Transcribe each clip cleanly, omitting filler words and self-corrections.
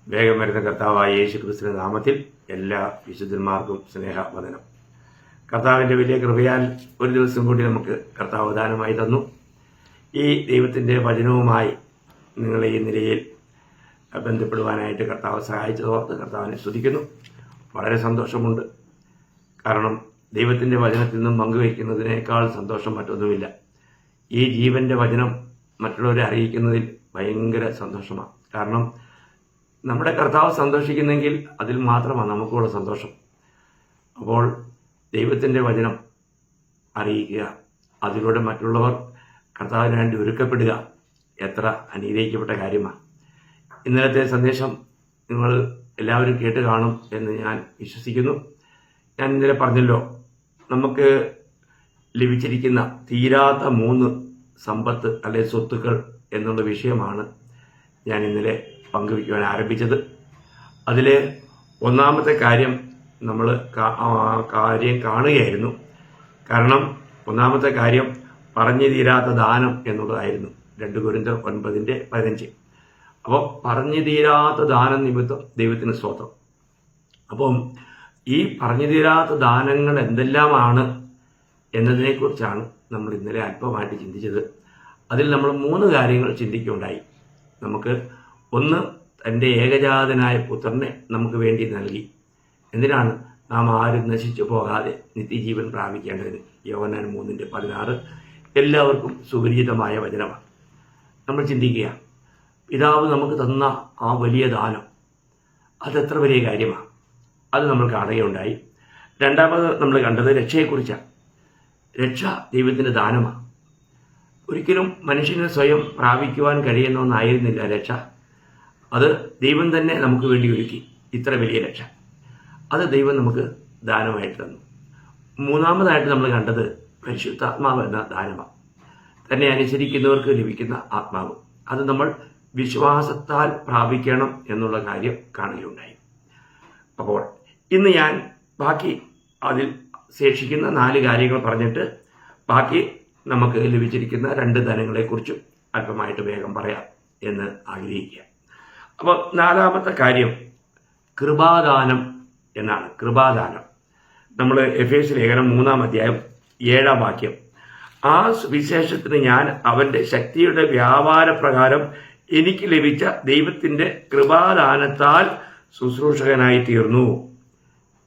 വേഗം വരുന്ന കർത്താവായ യേശു ക്രിസ്തുവിന്റെ നാമത്തിൽ എല്ലാ വിശുദ്ധന്മാർക്കും സ്നേഹവന്ദനം. കർത്താവിന്റെ വലിയ കൃപയാൽ ഒരു ദിവസം കൂടി നമുക്ക് കർത്താവ് ദാനമായി തന്നു. ഈ ദൈവത്തിന്റെ വചനവുമായി നിങ്ങളെ ഈ നിലയിൽ ബന്ധപ്പെടുവാനായിട്ട് കർത്താവ് സഹായിച്ചതോർത്ത് കർത്താവിനെ സ്തുതിക്കുന്നു. വളരെ സന്തോഷമുണ്ട്. കാരണം ദൈവത്തിന്റെ വചനത്തിൽ നിന്നും പങ്കുവയ്ക്കുന്നതിനേക്കാൾ സന്തോഷം മറ്റൊന്നുമില്ല. ഈ ജീവന്റെ വചനം മറ്റുള്ളവരെ അറിയിക്കുന്നതിൽ ഭയങ്കര സന്തോഷമാണ്. കാരണം നമ്മുടെ കർത്താവ് സന്തോഷിക്കുന്നെങ്കിൽ അതിൽ മാത്രമാണ് നമുക്കുള്ള സന്തോഷം. അപ്പോൾ ദൈവത്തിൻ്റെ വചനം അറിയിക്കുക, അതിലൂടെ മറ്റുള്ളവർ കർത്താവിന് വേണ്ടി ഒരുക്കപ്പെടുക, എത്ര അനുഗ്രഹിക്കപ്പെട്ട കാര്യമാണ്. ഇന്നലത്തെ സന്ദേശം നിങ്ങൾ എല്ലാവരും കേട്ട് കാണും എന്ന് ഞാൻ വിശ്വസിക്കുന്നു. ഞാൻ ഇന്നലെ പറഞ്ഞല്ലോ, നമുക്ക് ലഭിച്ചിരിക്കുന്ന തീരാത്ത 3 സമ്പത്ത് അല്ലെ സ്വത്തുക്കൾ എന്നുള്ള വിഷയമാണ് ഞാൻ ഇന്നലെ പങ്കുവയ്ക്കുവാൻ ആരംഭിച്ചത്. അതിൽ ഒന്നാമത്തെ കാര്യം നമ്മൾ കാര്യം കാണുകയായിരുന്നു. കാരണം ഒന്നാമത്തെ കാര്യം പറഞ്ഞു തീരാത്ത ദാനം എന്നുള്ളതായിരുന്നു. 2 കൊരിന്ത്യർ 9:15. അപ്പോൾ പറഞ്ഞു തീരാത്ത ദാനം നിമിത്തം ദൈവത്തിന് സ്തോത്രം. അപ്പം ഈ പറഞ്ഞു തീരാത്ത ദാനങ്ങൾ എന്തെല്ലാമാണ് എന്നതിനെക്കുറിച്ചാണ് നമ്മൾ ഇന്നലെ അല്പമായിട്ട് ചിന്തിച്ചത്. അതിൽ നമ്മൾ 3 കാര്യങ്ങൾ ചിന്തിക്കുകയുണ്ടായി. നമുക്ക് ഒന്ന്, തൻ്റെ ഏകജാതനായ പുത്രനെ നമുക്ക് വേണ്ടി നൽകി. എന്തിനാണ്? നാം ആരും നശിച്ചു പോകാതെ നിത്യജീവൻ പ്രാപിക്കേണ്ടതിന്. യോഹന്നാൻ 3:16 എല്ലാവർക്കും സുപരിചിതമായ വചനമാണ്. നമ്മൾ ചിന്തിക്കുക, പിതാവ് നമുക്ക് തന്ന ആ വലിയ ദാനം അതെത്ര വലിയ കാര്യമാണ്. അത് നമ്മൾ കാണുകയുണ്ടായി. രണ്ടാമത് നമ്മൾ കണ്ടത് രക്ഷയെക്കുറിച്ചാണ്. രക്ഷ ദൈവത്തിൻ്റെ ദാനമാണ്. ഒരിക്കലും മനുഷ്യന് സ്വയം പ്രാപിക്കുവാൻ കഴിയുന്ന ഒന്നായിരുന്നില്ല രക്ഷ. അത് ദൈവം തന്നെ നമുക്ക് വേണ്ടി ഒരുക്കി. ഇത്ര വലിയ രക്ഷ അത് ദൈവം നമുക്ക് ദാനമായിട്ട് തന്നു. മൂന്നാമതായിട്ട് നമ്മൾ കണ്ടത് പരിശുദ്ധാത്മാവ് എന്ന ദാനമാണ്. തന്നെ അനുസരിക്കുന്നവർക്ക് ലഭിക്കുന്ന ആത്മാവ്. അത് നമ്മൾ വിശ്വാസത്താൽ പ്രാപിക്കണം എന്നുള്ള കാര്യം കാണുകയുണ്ടായി. അപ്പോൾ ഇന്ന് ഞാൻ ബാക്കി അതിൽ ശേഷിക്കുന്ന 4 കാര്യങ്ങൾ പറഞ്ഞിട്ട് ബാക്കി നമുക്ക് ലഭിച്ചിരിക്കുന്ന 2 ധനങ്ങളെക്കുറിച്ചും അല്പമായിട്ട് വേഗം പറയാം എന്ന് ആഗ്രഹിക്കുക. അപ്പോൾ 4ാമത്തെ കാര്യം കൃപാദാനം എന്നാണ്. കൃപാദാനം നമ്മൾ എഫേസ്യ ലേഖനം 3-7 വാക്യം. ആ സുവിശേഷത്തിന് ഞാൻ അവൻ്റെ ശക്തിയുടെ വ്യാപാര പ്രകാരം എനിക്ക് ലഭിച്ച ദൈവത്തിൻ്റെ കൃപാദാനത്താൽ ശുശ്രൂഷകനായി തീർന്നു.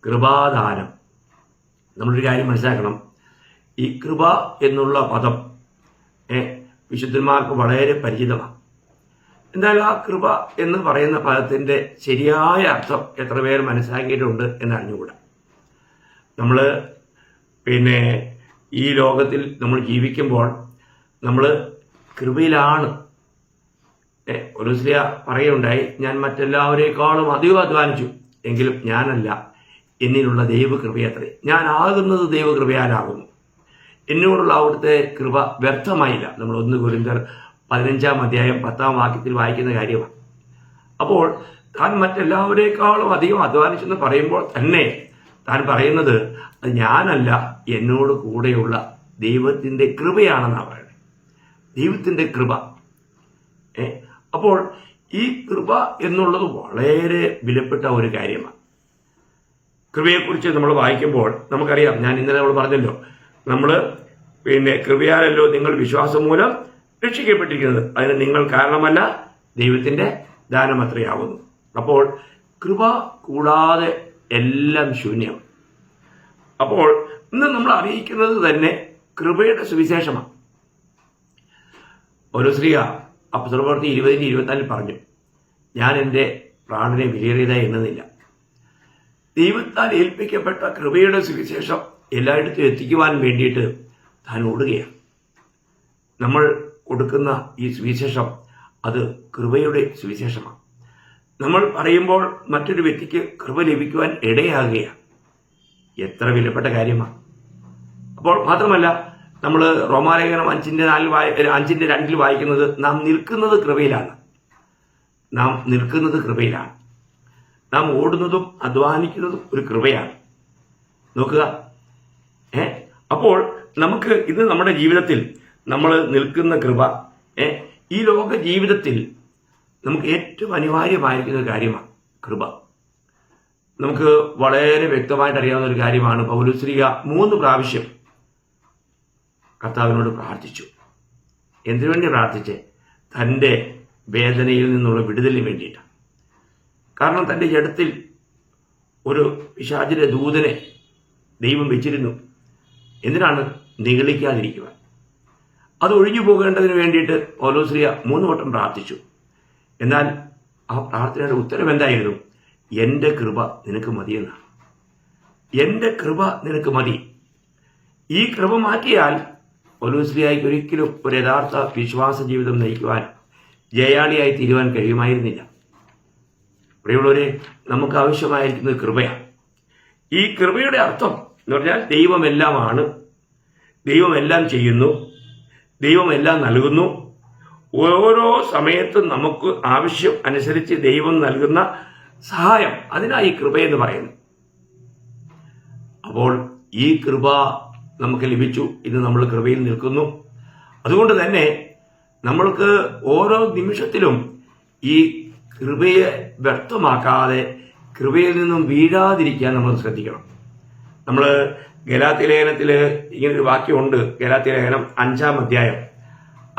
കൃപാദാനം. നമ്മളൊരു കാര്യം മനസ്സിലാക്കണം. ഈ കൃപ എന്നുള്ള പദം വിശുദ്ധന്മാർക്ക് വളരെ പരിചിതമാണ്. എന്നാൽ ആ കൃപ എന്ന് പറയുന്ന പദത്തിൻ്റെ ശരിയായ അർത്ഥം എത്ര പേർ മനസ്സിലാക്കിയിട്ടുണ്ട് എന്ന് അറിഞ്ഞുകൂടാ. നമ്മൾ ഈ ലോകത്തിൽ നമ്മൾ ജീവിക്കുമ്പോൾ നമ്മൾ കൃപയിലാണ്. പൗലോസ് പറയുകയുണ്ടായി, ഞാൻ മറ്റെല്ലാവരേക്കാളും അധികം അധ്വാനിച്ചു, എങ്കിലും ഞാനല്ല, എന്നിലുള്ള ദൈവകൃപയത്രേ. ഞാൻ ആകുന്നത് ദൈവകൃപയാലാകുന്നു. എന്നോടുള്ള അവിടുത്തെ കൃപ വ്യർത്ഥമായില്ല. നമ്മൾ 1 കൊരിന്ത്യർ 15:10 വാക്യത്തിൽ വായിക്കുന്ന കാര്യമാണ്. അപ്പോൾ താൻ മറ്റെല്ലാവരേക്കാളും അധികം അധ്വാനിച്ചെന്ന് പറയുമ്പോൾ തന്നെ താൻ പറയുന്നത് അത് ഞാനല്ല, എന്നോട് കൂടെയുള്ള ദൈവത്തിൻ്റെ കൃപയാണെന്നാണ് പറയുന്നത്. ദൈവത്തിൻ്റെ കൃപ. അപ്പോൾ ഈ കൃപ എന്നുള്ളത് വളരെ വിലപ്പെട്ട ഒരു കാര്യമാണ്. കൃപയെക്കുറിച്ച് നമ്മൾ വായിക്കുമ്പോൾ നമുക്കറിയാം, ഞാൻ ഇന്നലെ നമ്മൾ പറഞ്ഞല്ലോ, നമ്മൾ കൃപയാലല്ലോ നിങ്ങൾ വിശ്വാസം മൂലം രക്ഷിക്കപ്പെട്ടിരിക്കുന്നത്, അതിന് നിങ്ങൾ കാരണമല്ല, ദൈവത്തിൻ്റെ ദാനമത്രയാവുന്നു. അപ്പോൾ കൃപ കൂടാതെ എല്ലാം ശൂന്യം. അപ്പോൾ ഇന്ന് നമ്മൾ അറിയിക്കുന്നത് തന്നെ കൃപയുടെ സുവിശേഷമാണ്. പൗലോസ് അപ്പോസ്തലപ്രവൃത്തി 20:24 പറഞ്ഞു, ഞാൻ എൻ്റെ പ്രാണനെ വിലയേറിയതായി എണ്ണുന്നില്ല. ദൈവത്താൽ ഏൽപ്പിക്കപ്പെട്ട കൃപയുടെ സുവിശേഷം എല്ലായിടത്തും എത്തിക്കുവാൻ വേണ്ടിയിട്ട് താൻ ഓടുകയാണ്. നമ്മൾ കൊടുക്കുന്ന ഈ സുവിശേഷം അത് കൃപയുടെ സുവിശേഷമാണ്. നമ്മൾ പറയുമ്പോൾ മറ്റൊരു വ്യക്തിക്ക് കൃപ ലഭിക്കുവാൻ ഇടയാകുകയാണ്. എത്ര വിലപ്പെട്ട കാര്യമാണ്. അപ്പോൾ മാത്രമല്ല, നമ്മൾ റോമാലേഖനം 5:2 വായിക്കുന്നത് നാം നിൽക്കുന്നത് കൃപയിലാണ്. നാം നിൽക്കുന്നത് കൃപയിലാണ്. നാം ഓടുന്നതും അധ്വാനിക്കുന്നതും ഒരു കൃപയാണ്. നോക്കുക. അപ്പോൾ നമുക്ക് ഇത് നമ്മുടെ ജീവിതത്തിൽ നമ്മൾ നിൽക്കുന്ന കൃപ, ഈ ലോക ജീവിതത്തിൽ നമുക്ക് ഏറ്റവും അനിവാര്യമായിരിക്കുന്ന ഒരു കാര്യമാണ് കൃപ. നമുക്ക് വളരെ വ്യക്തമായിട്ട് അറിയാവുന്ന ഒരു കാര്യമാണ്. പൗലോസ്ലീഹ 3 പ്രാവശ്യം കർത്താവിനോട് പ്രാർത്ഥിച്ചു. എന്തിനു വേണ്ടി പ്രാർത്ഥിച്ചേ? തൻ്റെ വേദനയിൽ നിന്നുള്ള വിടുതലിന് വേണ്ടിയിട്ടാണ്. കാരണം തൻ്റെ ജഡത്തിൽ ഒരു പിശാചിന്റെ ദൂതനെ ദൈവം വെച്ചിരുന്നു. എന്തിനാണ്? നിഗളിക്കാതിരിക്കുവാൻ. അത് ഒഴിഞ്ഞു പോകേണ്ടതിന് വേണ്ടിയിട്ട് പൗലോസ്ലീഹ 3 വട്ടം പ്രാർത്ഥിച്ചു. എന്നാൽ ആ പ്രാർത്ഥനയുടെ ഉത്തരം എന്തായിരുന്നു? എൻ്റെ കൃപ നിനക്ക് മതിയെന്നാണ്. എൻ്റെ കൃപ നിനക്ക് മതി. ഈ കൃപ മാറ്റിയാൽ പൗലോസ്ലീഹയ്ക്ക് ഒരിക്കലും ഒരു യഥാർത്ഥ വിശ്വാസ ജീവിതം നയിക്കുവാൻ, ജയാളിയായി തീരുവാൻ കഴിയുമായിരുന്നില്ല. പ്രിയമുള്ളവരെ, നമുക്ക് ആവശ്യമായിരിക്കുന്നത് കൃപയാണ്. ഈ കൃപയുടെ അർത്ഥം എന്ന് പറഞ്ഞാൽ ദൈവമെല്ലാമാണ്, ദൈവമെല്ലാം ചെയ്യുന്നു, ദൈവമെല്ലാം നൽകുന്നു. ഓരോ സമയത്തും നമുക്ക് ആവശ്യം അനുസരിച്ച് ദൈവം നൽകുന്ന സഹായം, അതിനായി കൃപയെന്ന് പറയുന്നു. അപ്പോൾ ഈ കൃപ നമുക്ക് ലഭിച്ചു. ഇന്ന് നമ്മൾ കൃപയിൽ നിൽക്കുന്നു. അതുകൊണ്ട് തന്നെ നമ്മൾക്ക് ഓരോ നിമിഷത്തിലും ഈ കൃപയെ വ്യർത്ഥമാക്കാതെ കൃപയിൽ നിന്നും വീഴാതിരിക്കാൻ നമ്മൾ ശ്രദ്ധിക്കണം. നമ്മൾ ഗലാത്യ ലേഖനത്തിൽ ഇങ്ങനൊരു വാക്യമുണ്ട്. ഗലാത്യ ലേഖനം 5-ാം അധ്യായം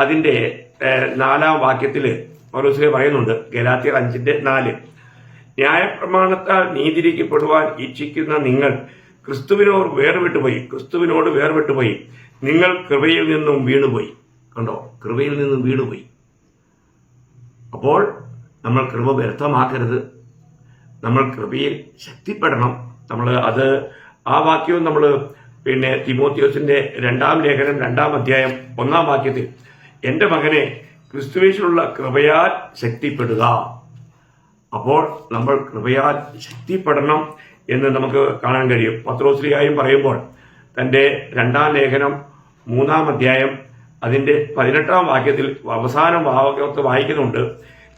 അതിൻ്റെ 4-ാം വാക്യത്തിൽ പൗലോസ് പറയുന്നുണ്ട്. ഗലാത്യർ 5:4, ന്യായപ്രമാണത്താൽ നീതിരിക്കപ്പെടുവാൻ ഇച്ഛിക്കുന്ന നിങ്ങൾ ക്രിസ്തുവിനോട് വേർപെട്ടുപോയി. നിങ്ങൾ കൃപയിൽ നിന്നും വീണുപോയി. കണ്ടോ? കൃപയിൽ നിന്നും വീണുപോയി. അപ്പോൾ നമ്മൾ കൃപ വ്യർത്ഥമാക്കരുത്. നമ്മൾ കൃപയിൽ ശക്തിപ്പെടണം. ആ വാക്യവും നമ്മൾ തിമോത്തിയോസിന്റെ 2-ാം ലേഖനം 2-ാം അധ്യായം 1-ാം വാക്യത്തിൽ, എൻ്റെ മകനെ ക്രിസ്തുവേശുള്ള കൃപയാൽ ശക്തിപ്പെടുക. അപ്പോൾ നമ്മൾ കൃപയാൽ ശക്തിപ്പെടണം എന്ന് നമുക്ക് കാണാൻ കഴിയും. പത്രോസ്ലീഹായും പറയുമ്പോൾ തൻ്റെ 2-ാം ലേഖനം 3-ാം അധ്യായം അതിൻ്റെ 18-ാം വാക്യത്തിൽ അവസാനം ഭാഗത്ത് വായിക്കുന്നുണ്ട്,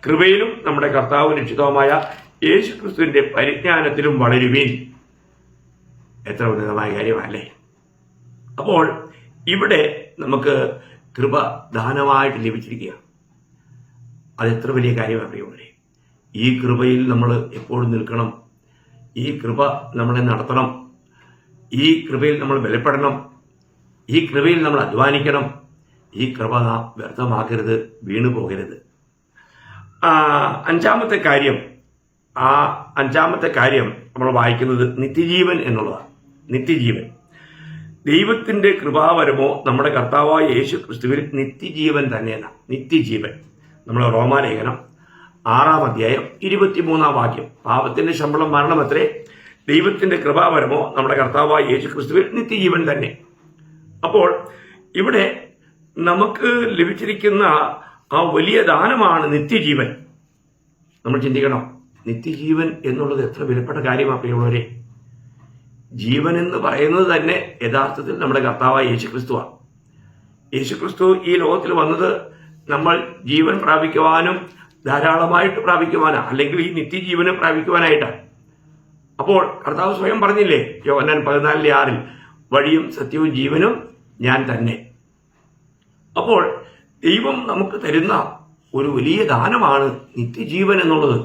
കൃപയിലും നമ്മുടെ കർത്താവ് രക്ഷിതാവുമായ യേശു ക്രിസ്തുവിന്റെ പരിജ്ഞാനത്തിലും വളരുവീൻ. എത്ര ഉന്നതമായ കാര്യമല്ലേ? അപ്പോൾ ഇവിടെ നമുക്ക് കൃപ ദാനമായിട്ട് ലഭിച്ചിരിക്കുക. അതെത്ര വലിയ കാര്യമാണ് പ്രിയമുള്ളവരെ. ഈ കൃപയിൽ നമ്മൾ എപ്പോഴും നിൽക്കണം. ഈ കൃപ നമ്മളെ നടത്തണം. ഈ കൃപയിൽ നമ്മൾ ബലപ്പെടണം. ഈ കൃപയിൽ നമ്മൾ അധ്വാനിക്കണം. ഈ കൃപ നാം വ്യർത്ഥമാക്കരുത്, വീണുപോകരുത്. അഞ്ചാമത്തെ കാര്യം നമ്മൾ വായിക്കുന്നത് നിത്യജീവൻ എന്നുള്ളതാണ്. നിത്യജീവൻ, ദൈവത്തിന്റെ കൃപാവരമോ നമ്മുടെ കർത്താവായ യേശു ക്രിസ്തുവിൽ നിത്യജീവൻ തന്നെയാണ്. നിത്യജീവൻ നമ്മൾ റോമാലേഖനം 6-ാം അധ്യായം 23-ാം വാക്യം, പാപത്തിന്റെ ശമ്പളം മരണമത്രേ, ദൈവത്തിന്റെ കൃപാവരമോ നമ്മുടെ കർത്താവായ യേശു ക്രിസ്തുവിൽ നിത്യജീവൻ തന്നെ. അപ്പോൾ ഇവിടെ നമുക്ക് ലഭിച്ചിരിക്കുന്ന ആ വലിയ ദാനമാണ് നിത്യജീവൻ. നമ്മൾ ചിന്തിക്കണം, നിത്യജീവൻ എന്നുള്ളത് എത്ര വിലപ്പെട്ട കാര്യമാണ് പ്രിയമുള്ളവരെ. ജീവൻ എന്ന് പറയുന്നത് തന്നെ യഥാർത്ഥത്തിൽ നമ്മുടെ കർത്താവായ യേശുക്രിസ്തുവാണ്. യേശുക്രിസ്തു ഈ ലോകത്തിൽ വന്നത് നമ്മൾ ജീവൻ പ്രാപിക്കുവാനും ധാരാളമായിട്ട് പ്രാപിക്കുവാനാണ്, അല്ലെങ്കിൽ ഈ നിത്യജീവനും പ്രാപിക്കുവാനായിട്ടാണ്. അപ്പോൾ കർത്താവ് സ്വയം പറഞ്ഞില്ലേ യോഹന്നാൻ 14:6, വഴിയും സത്യവും ജീവനും ഞാൻ തന്നെ. അപ്പോൾ ദൈവം നമുക്ക് തരുന്ന ഒരു വലിയ ദാനമാണ് നിത്യജീവൻ എന്നുള്ളത്.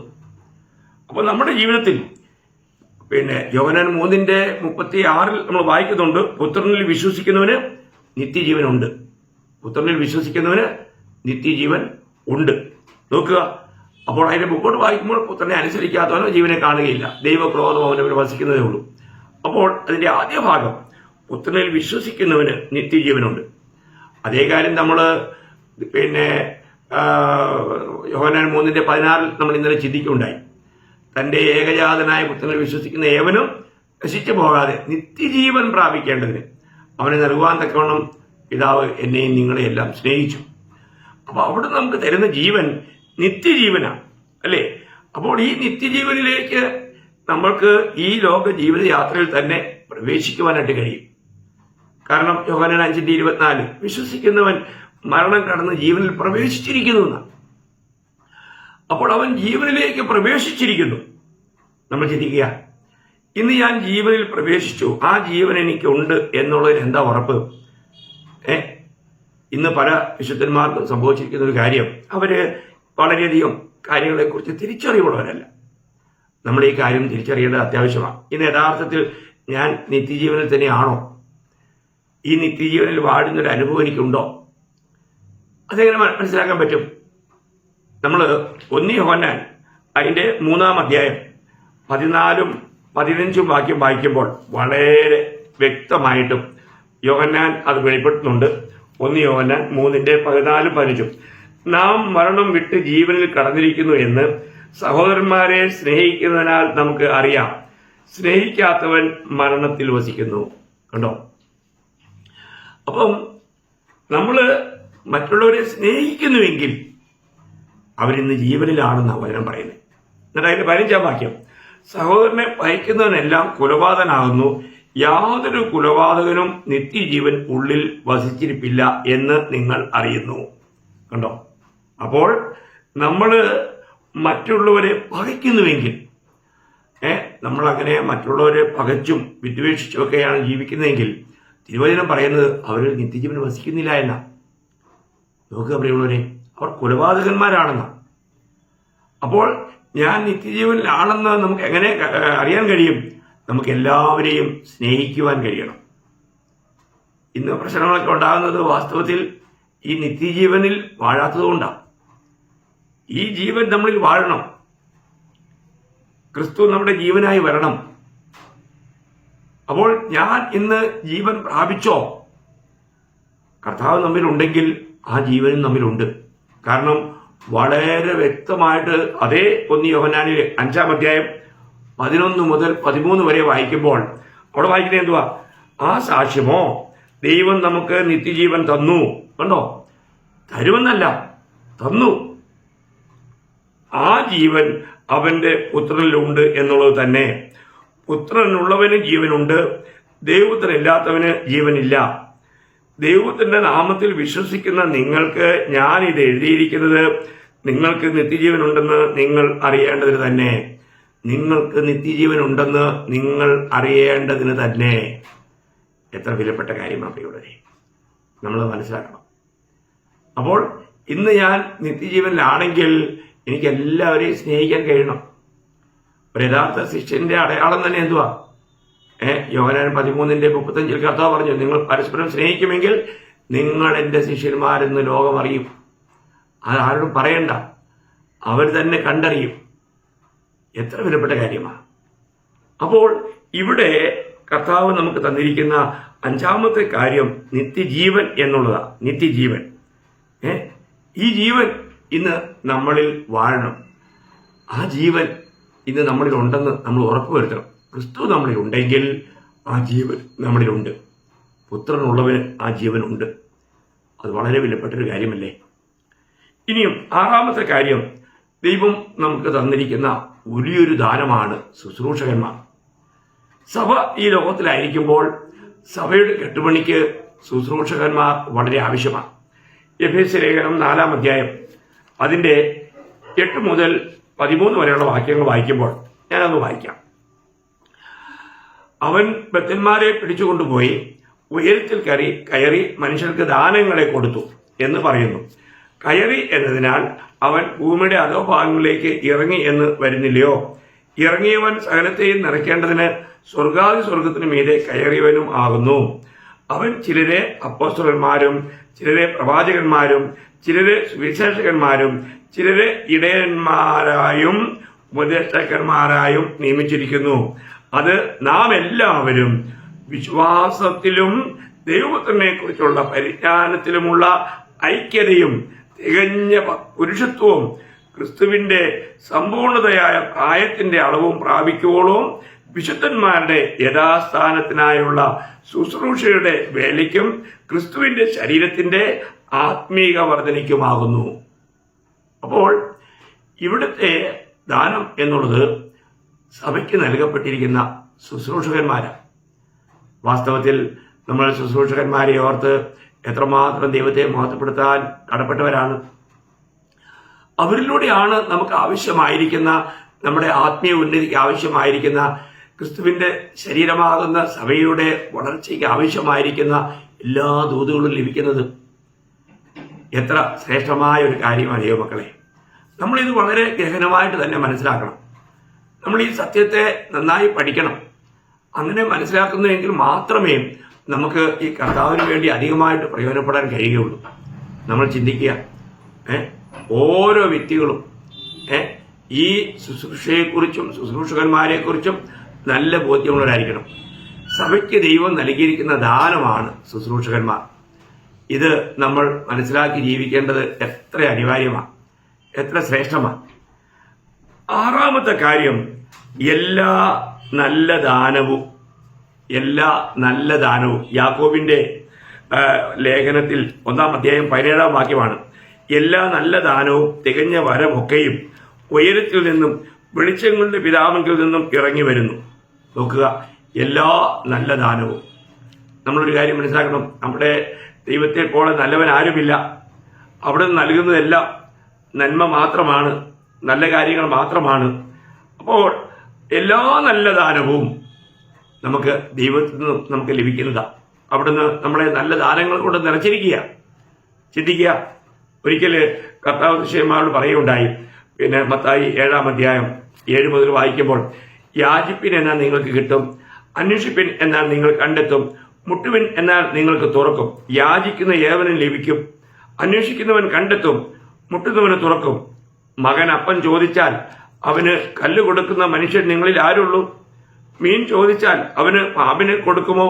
അപ്പോൾ നമ്മുടെ ജീവിതത്തിൽ യോഹന്നാൻ 3:36 നമ്മൾ വായിക്കുന്നുണ്ട്, പുത്രനിൽ വിശ്വസിക്കുന്നവന് നിത്യജീവനുണ്ട്. പുത്രനിൽ വിശ്വസിക്കുന്നവന് നിത്യജീവൻ ഉണ്ട്. നോക്കുക, അപ്പോൾ അതിന്റെ മുമ്പോട്ട് വായിക്കുമ്പോൾ പുത്രനെ അനുസരിക്കാത്തവനോ ജീവനെ കാണുകയില്ല, ദൈവക്രോധം അവനെ വസിക്കുന്നതേ ഉള്ളൂ. അപ്പോൾ അതിന്റെ ആദ്യ ഭാഗം, പുത്രനിൽ വിശ്വസിക്കുന്നവന് നിത്യജീവനുണ്ട്. അതേ കാര്യം നമ്മൾ യോഹന്നാൻ 3:16 നമ്മൾ ഇന്നലെ ചിന്തിക്കുകയുണ്ടായി. തന്റെ ഏകജാതനായ പുത്രനിൽ വിശ്വസിക്കുന്ന ഏവനും നശിച്ചു പോകാതെ നിത്യജീവൻ പ്രാപിക്കേണ്ടതിന് അവനെ നൽകുവാൻ തക്കവണ്ണം പിതാവ് എന്നെയും നിങ്ങളെയെല്ലാം സ്നേഹിച്ചു. അപ്പൊ അവിടെ നമുക്ക് തരുന്ന ജീവൻ നിത്യജീവനാണ്, അല്ലേ? അപ്പോൾ ഈ നിത്യജീവനിലേക്ക് നമ്മൾക്ക് ഈ ലോക ജീവിതയാത്രയിൽ തന്നെ പ്രവേശിക്കുവാനായിട്ട് കഴിയും. കാരണം യോഹന്നാൻ 5:24 വിശ്വസിക്കുന്നവൻ മരണം കടന്ന് ജീവനിൽ പ്രവേശിച്ചിരിക്കുന്നു എന്നാണ്. അപ്പോൾ അവൻ ജീവനിലേക്ക് പ്രവേശിച്ചിരിക്കുന്നു. നമ്മൾ ചിന്തിക്കുക, ഇന്ന് ഞാൻ ജീവനിൽ പ്രവേശിച്ചു, ആ ജീവൻ എനിക്കുണ്ട് എന്നുള്ളതിന് എന്താ ഉറപ്പ്? ഇന്ന് പല വിശുദ്ധന്മാർക്കും സംഭവിച്ചിരിക്കുന്ന ഒരു കാര്യം, അവര് വളരെയധികം കാര്യങ്ങളെക്കുറിച്ച് തിരിച്ചറിവുള്ളവരല്ല. നമ്മൾ ഈ കാര്യം തിരിച്ചറിയേണ്ടത് അത്യാവശ്യമാണ്. ഇന്ന് യഥാർത്ഥത്തിൽ ഞാൻ നിത്യജീവനിൽ തന്നെയാണോ? ഈ നിത്യജീവനിൽ വാഴുന്നൊരു അനുഭവം എനിക്കുണ്ടോ? അതെങ്ങനെ മനസ്സിലാക്കാൻ പറ്റും? നമ്മൾ 1 യോഹന്നാൻ അതിൻ്റെ 3-ാം അധ്യായം 14-ഉം 15-ഉം വാക്യം വായിക്കുമ്പോൾ വളരെ വ്യക്തമായിട്ടും യോഹന്നാൻ അത് വെളിപ്പെടുത്തുന്നുണ്ട്. 1 യോഹന്നാൻ 3:14-15 നാം മരണം വിട്ട് ജീവനിൽ കടന്നിരിക്കുന്നു എന്ന് സഹോദരന്മാരെ സ്നേഹിക്കുന്നതിനാൽ നമുക്ക് അറിയാം. സ്നേഹിക്കാത്തവൻ മരണത്തിൽ വസിക്കുന്നു. കണ്ടോ? അപ്പം നമ്മൾ മറ്റുള്ളവരെ സ്നേഹിക്കുന്നുവെങ്കിൽ അവരിന്ന് ജീവനിലാണെന്നാണ് വചനം പറയുന്നത്. എന്നിട്ട് അതിന്റെ 15-ാം വാക്യം സഹോദരനെ ഭയക്കുന്നവനെല്ലാം കുലപാതകനാകുന്നു, യാതൊരു കുലപാതകനും നിത്യജീവൻ ഉള്ളിൽ വസിച്ചിരിപ്പില്ല എന്ന് നിങ്ങൾ അറിയുന്നു. കണ്ടോ? അപ്പോൾ നമ്മൾ മറ്റുള്ളവരെ പകയ്ക്കുന്നുവെങ്കിൽ, നമ്മളങ്ങനെ മറ്റുള്ളവരെ പകച്ചും വിദ്വേഷിച്ചുമൊക്കെയാണ് ജീവിക്കുന്നതെങ്കിൽ തിരുവചനം പറയുന്നത് അവരിൽ നിത്യജീവൻ വസിക്കുന്നില്ല എന്നാ. നോക്കുക പ്രിയമുള്ളവരെ, അവർ കൊലപാതകന്മാരാണെന്നാ. അപ്പോൾ ഞാൻ നിത്യജീവനിലാണെന്ന് നമുക്ക് എങ്ങനെ അറിയാൻ കഴിയും? നമുക്ക് എല്ലാവരെയും സ്നേഹിക്കുവാൻ കഴിയണം. ഇന്ന് പ്രശ്നങ്ങളൊക്കെ ഉണ്ടാകുന്നത് വാസ്തവത്തിൽ ഈ നിത്യജീവനിൽ വാഴാത്തതുകൊണ്ടാണ്. ഈ ജീവൻ നമ്മളിൽ വാഴണം. ക്രിസ്തു നമ്മുടെ ജീവനായി വരണം. അപ്പോൾ ഞാൻ ഇന്ന് ജീവൻ പ്രാപിച്ചോ? കർത്താവ് നമ്മിലുണ്ടെങ്കിൽ ആ ജീവനും നമ്മിലുണ്ട്. കാരണം വളരെ വ്യക്തമായിട്ട് അതേ 1 യോഹന്നാനിലെ 5-ാം അധ്യായം 11 മുതൽ 13 വരെ വായിക്കുമ്പോൾ അവിടെ വായിക്കുന്നത് എന്തുവാ? ആ സാക്ഷ്യമോ ദൈവം നമുക്ക് നിത്യജീവൻ തന്നു. കണ്ടോ? തരുമെന്നല്ല, തന്നു. ആ ജീവൻ അവന്റെ പുത്രനിലുണ്ട് എന്നുള്ളത് തന്നെ. പുത്രനുള്ളവന് ജീവനുണ്ട്, ദൈവപുത്രനില്ലാത്തവന് ജീവനില്ല. ദൈവത്തിന്റെ നാമത്തിൽ വിശ്വസിക്കുന്ന നിങ്ങൾക്ക് ഞാൻ ഇത് എഴുതിയിരിക്കുന്നത് നിങ്ങൾക്ക് നിത്യജീവനുണ്ടെന്ന് നിങ്ങൾ അറിയേണ്ടതിന് തന്നെ. നിങ്ങൾക്ക് നിത്യജീവനുണ്ടെന്ന് നിങ്ങൾ അറിയേണ്ടതിന് തന്നെ. എത്ര വിലപ്പെട്ട കാര്യമാണ് പ്രിയമുള്ളവരെ, നമ്മൾ മനസ്സിലാക്കണം. അപ്പോൾ ഇന്ന് ഞാൻ നിത്യജീവനിലാണെങ്കിൽ എനിക്ക് എല്ലാവരെയും സ്നേഹിക്കാൻ കഴിയണം. ഒരു യഥാർത്ഥ ശിഷ്യന്റെ അടയാളം തന്നെ എന്തുവാ? യോഹന്നാൻ 13:35 കർത്താവ് പറഞ്ഞു, നിങ്ങൾ പരസ്പരം സ്നേഹിക്കുമെങ്കിൽ നിങ്ങൾ എന്റെ ശിഷ്യന്മാരെന്ന് ലോകം അറിയും. അത് ആരോടും പറയണ്ട, അവർ തന്നെ കണ്ടറിയും. എത്ര വിലപ്പെട്ട കാര്യമാണ്. അപ്പോൾ ഇവിടെ കർത്താവ് നമുക്ക് തന്നിരിക്കുന്ന 5-ാമത്തെ കാര്യം നിത്യജീവൻ എന്നുള്ളതാണ്. നിത്യജീവൻ. ഈ ജീവൻ ഇന്ന് നമ്മളിൽ വാഴണം. ആ ജീവൻ ഇന്ന് നമ്മളിൽ ഉണ്ടെന്ന് നമ്മൾ ഉറപ്പുവരുത്തണം. ക്രിസ്തു നമ്മളിൽ ഉണ്ടെങ്കിൽ ആ ജീവൻ നമ്മളിലുണ്ട്. പുത്രനുള്ളവന് ആ ജീവനുണ്ട്. അത് വളരെ വിലപ്പെട്ടൊരു കാര്യമല്ലേ? ഇനിയും 6-ാമത്തെ കാര്യം, ദൈവം നമുക്ക് തന്നിരിക്കുന്ന വലിയൊരു ദാനമാണ് ശുശ്രൂഷകന്മാർ. സഭ ഈ ലോകത്തിലായിരിക്കുമ്പോൾ സഭയുടെ കെട്ടുപണിക്ക് ശുശ്രൂഷകന്മാർ വളരെ ആവശ്യമാണ്. എഫേസ്യ ലേഖനം 4-ാം അധ്യായം അതിന്റെ 8 മുതൽ 13 വരെയുള്ള വാക്യങ്ങൾ വായിക്കുമ്പോൾ ഞാനത് വായിക്കാം. അവൻ ഭക്തന്മാരെ പിടിച്ചുകൊണ്ടുപോയി ഉയരത്തിൽ കയറി മനുഷ്യർക്ക് ദാനങ്ങളെ കൊടുത്തു എന്ന് പറയുന്നു. കയറി എന്നതിനാൽ അവൻ ഭൂമിയുടെ അധോഭാഗങ്ങളിലേക്ക് ഇറങ്ങി എന്ന് വരുന്നില്ലയോ? ഇറങ്ങിയവൻ സകലത്തെയും നിറയ്ക്കേണ്ടതിന് സ്വർഗത്തിന് മീതെ കയറിയവനും ആകുന്നു. അവൻ ചിലരെ അപ്പോസ്തലന്മാരും ചിലരെ പ്രവാചകന്മാരും ചിലരെ സുവിശേഷകന്മാരും ചിലരെ ഇടയന്മാരായും ഉപദേഷ്ടാക്കന്മാരായും നിയമിച്ചിരിക്കുന്നു. അത് നാം എല്ലാവരും വിശ്വാസത്തിലും ദൈവപുത്രനെ കുറിച്ചുള്ള പരിജ്ഞാനത്തിലുമുള്ള ഐക്യതയും തികഞ്ഞ പുരുഷത്വവും ക്രിസ്തുവിന്റെ സമ്പൂർണതയായ പ്രായത്തിന്റെ അളവും പ്രാപിക്കുവോളും വിശുദ്ധന്മാരുടെ യഥാസ്ഥാനത്തിനായുള്ള ശുശ്രൂഷയുടെ വേലയ്ക്കും ക്രിസ്തുവിന്റെ ശരീരത്തിന്റെ ആത്മീക വർധനയ്ക്കുമാകുന്നു. അപ്പോൾ ഇവിടുത്തെ ദാനം എന്നുള്ളത് സഭയ്ക്ക് നൽകപ്പെട്ടിരിക്കുന്ന ശുശ്രൂഷകന്മാരാണ്. വാസ്തവത്തിൽ നമ്മൾ ശുശ്രൂഷകന്മാരെ ഓർത്ത് എത്രമാത്രം ദൈവത്തെ മഹത്വപ്പെടുത്താൻ കടപ്പെട്ടവരാണ്. അവരിലൂടെയാണ് നമുക്ക് ആവശ്യമായിരിക്കുന്ന, നമ്മുടെ ആത്മീയ ഉന്നതിക്ക് ആവശ്യമായിരിക്കുന്ന, ക്രിസ്തുവിന്റെ ശരീരമാകുന്ന സഭയുടെ വളർച്ചയ്ക്ക് ആവശ്യമായിരിക്കുന്ന എല്ലാ ദൂതുകളും ലഭിക്കുന്നത്. എത്ര ശ്രേഷ്ഠമായ ഒരു കാര്യമാണ് ദൈവമക്കളെ. നമ്മളിത് വളരെ ഗഹനമായിട്ട് തന്നെ മനസ്സിലാക്കണം. നമ്മൾ ഈ സത്യത്തെ നന്നായി പഠിക്കണം. അങ്ങനെ മനസ്സിലാക്കുന്നുവെങ്കിൽ മാത്രമേ നമുക്ക് ഈ കർത്താവിന് വേണ്ടി അധികമായിട്ട് പ്രയോജനപ്പെടാൻ കഴിയുകയുള്ളൂ. നമ്മൾ ചിന്തിക്കുക, ഓരോ വ്യക്തികളും ഈ ശുശ്രൂഷയെക്കുറിച്ചും ശുശ്രൂഷകന്മാരെക്കുറിച്ചും നല്ല ബോധ്യമുള്ളവരായിരിക്കണം. സഭയ്ക്ക് ദൈവം നൽകിയിരിക്കുന്ന ദാനമാണ് ശുശ്രൂഷകന്മാർ. ഇത് നമ്മൾ മനസ്സിലാക്കി ജീവിക്കേണ്ടത് എത്ര അനിവാര്യമാണ്, എത്ര ശ്രേഷ്ഠമാണ്. ആറാമത്തെ കാര്യം, എല്ലാ നല്ല ദാനവും യാക്കോബിന്റെ ലേഖനത്തിൽ 1-ാം അധ്യായം 17-ാം വാക്യമാണ്. എല്ലാ നല്ല ദാനവും തികഞ്ഞ വരമൊക്കെയും ഉയരത്തിൽ നിന്നും വെളിച്ചങ്ങളുടെ പിതാവിൽ നിന്നും ഇറങ്ങി വരുന്നു. നോക്കുക, എല്ലാ നല്ല ദാനവും. നമ്മളൊരു കാര്യം മനസ്സിലാക്കണം, നമ്മുടെ ദൈവത്തെ പോലെ നല്ലവൻ ആരുമില്ല. അവിടെ നൽകുന്നതെല്ലാം നന്മ മാത്രമാണ്, നല്ല കാര്യങ്ങൾ മാത്രമാണ്. അപ്പോൾ എല്ലാ നല്ല ദാനവും നമുക്ക് ദൈവത്തിൽ നിന്ന് നമുക്ക് ലഭിക്കുന്നതാണ്. അവിടുന്ന് നമ്മളെ നല്ല ദാനങ്ങൾ കൊണ്ട് നിറച്ചിരിക്കുക. ചിന്തിക്കുക, ഒരിക്കൽ കർത്താവ് ശിഷ്യന്മാരോട് പറയുകയുണ്ടായി. പിന്നെ മത്തായി 7-ാം അധ്യായം 7 മുതൽ വായിക്കുമ്പോൾ, യാചിപ്പിൻ എന്നാൽ നിങ്ങൾക്ക് കിട്ടും, അന്വേഷിപ്പിൻ എന്നാൽ നിങ്ങൾ കണ്ടെത്തും, മുട്ടുവിൻ എന്നാൽ നിങ്ങൾക്ക് തുറക്കും. യാചിക്കുന്ന ഏവനും ലഭിക്കും, അന്വേഷിക്കുന്നവൻ കണ്ടെത്തും, മുട്ടുന്നവന് തുറക്കും. മകൻ അപ്പം ചോദിച്ചാൽ അവന് കല്ല് കൊടുക്കുന്ന മനുഷ്യൻ നിങ്ങളിൽ ആരുള്ളൂ? മീൻ ചോദിച്ചാൽ അവന് പാമ്പിന് കൊടുക്കുമോ?